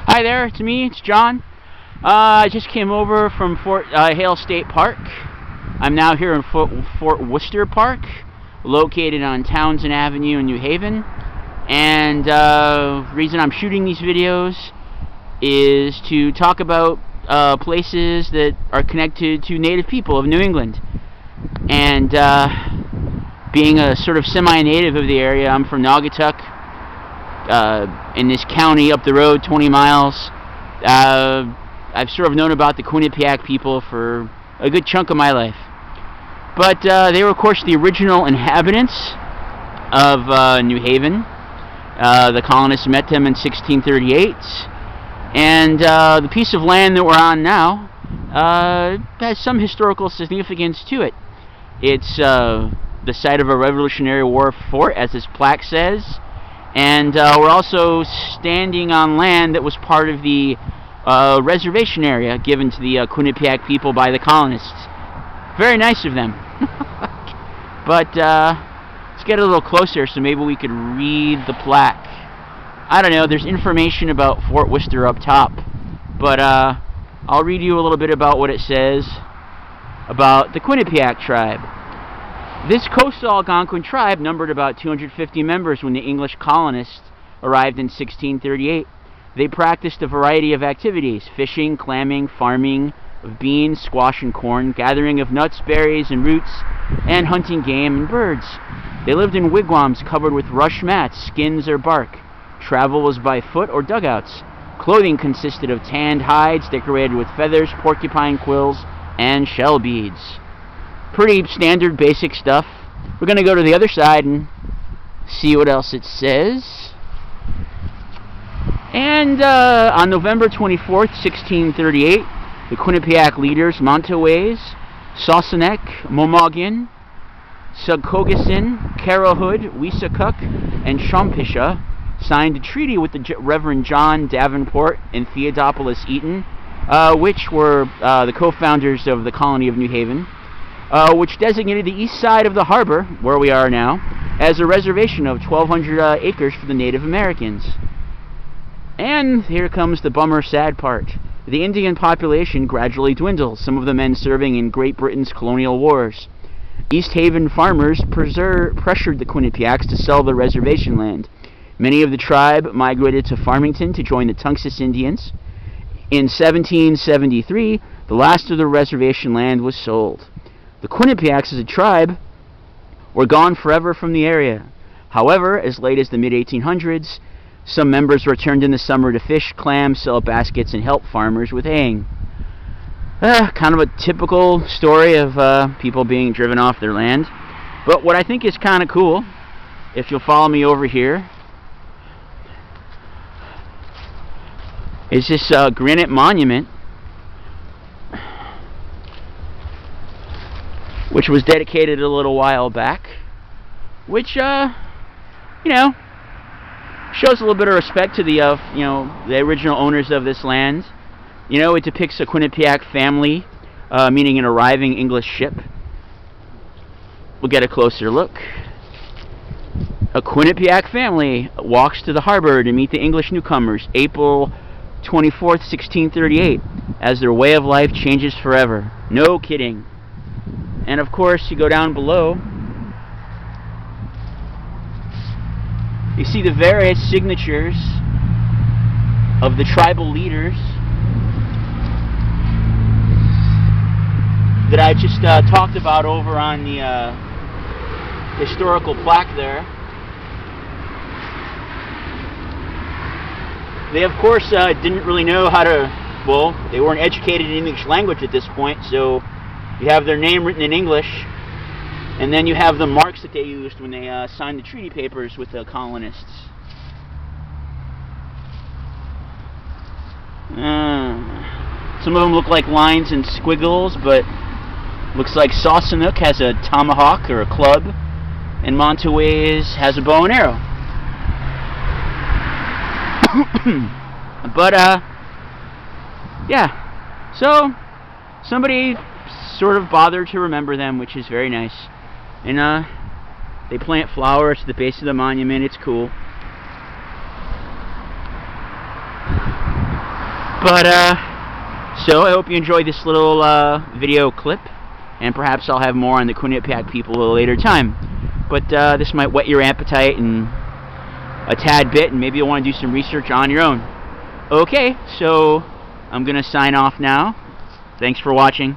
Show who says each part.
Speaker 1: Hi there, it's me, it's John. I just came over from Fort Hale State Park. I'm now here in Fort Wooster Park, located on Townsend Avenue in New Haven. And the reason I'm shooting these videos is to talk about places that are connected to native people of New England. And being a sort of semi-native of the area, I'm from Naugatuck. In this county up the road 20 miles. I've sort of known about the Quinnipiac people for a good chunk of my life. But they were, of course, the original inhabitants of New Haven. The colonists met them in 1638. And the piece of land that we're on now has some historical significance to it. It's the site of a Revolutionary War fort, as this plaque says. And we're also standing on land that was part of the reservation area given to the Quinnipiac people by the colonists. Very nice of them. But let's get a little closer so maybe we could read the plaque. I don't know, there's information about Fort Wooster up top. But I'll read you a little bit about what it says about the Quinnipiac tribe. This coastal Algonquin tribe numbered about 250 members when the English colonists arrived in 1638. They practiced a variety of activities: fishing, clamming, farming of beans, squash, and corn, gathering of nuts, berries, and roots, and hunting game and birds. They lived in wigwams covered with rush mats, skins, or bark. Travel was by foot or dugouts. Clothing consisted of tanned hides decorated with feathers, porcupine quills, and shell beads. Pretty standard, basic stuff. We're going to go to the other side and see what else it says. And on November 24th, 1638, the Quinnipiac leaders Montaways, Sawsanek, Momogan, Sugcogasin, Carrowhood, Weesacook, and Shompisha signed a treaty with the Reverend John Davenport and Theodopolis Eaton, which were the co-founders of the colony of New Haven. Which designated the east side of the harbor, where we are now, as a reservation of 1,200 acres for the Native Americans. And here comes the bummer sad part. The Indian population gradually dwindled, some of the men serving in Great Britain's colonial wars. East Haven farmers pressured the Quinnipiacs to sell their reservation land. Many of the tribe migrated to Farmington to join the Tungus Indians. In 1773, the last of the reservation land was sold. The Quinnipiacs as a tribe were gone forever from the area. However, as late as the mid-1800s, some members returned in the summer to fish, clam, sell baskets, and help farmers with haying. Kind of a typical story of people being driven off their land. But what I think is kind of cool, if you'll follow me over here, is this granite monument, which was dedicated a little while back, which, shows a little bit of respect to the, the original owners of this land. It depicts a Quinnipiac family, meaning an arriving English ship. We'll get a closer look. A Quinnipiac family walks to the harbor to meet the English newcomers, April 24th, 1638, as their way of life changes forever. No kidding. And of course, you go down below, you see the various signatures of the tribal leaders that I just talked about over on the historical plaque there. They, of course, didn't really know how to, they weren't educated in English language at this point, so you have their name written in English, and then you have the marks that they used when they signed the treaty papers with the colonists. Some of them look like lines and squiggles, but looks like Sawsanek has a tomahawk or a club, and Montaways has a bow and arrow. But, yeah, so somebody sort of bothered to remember them, which is very nice. And they plant flowers at the base of the monument. It's cool. But, so I hope you enjoyed this little video clip, and perhaps I'll have more on the Quinnipiac people at a later time. But this might whet your appetite and a tad bit, and maybe you'll want to do some research on your own. Okay, so I'm going to sign off now. Thanks for watching.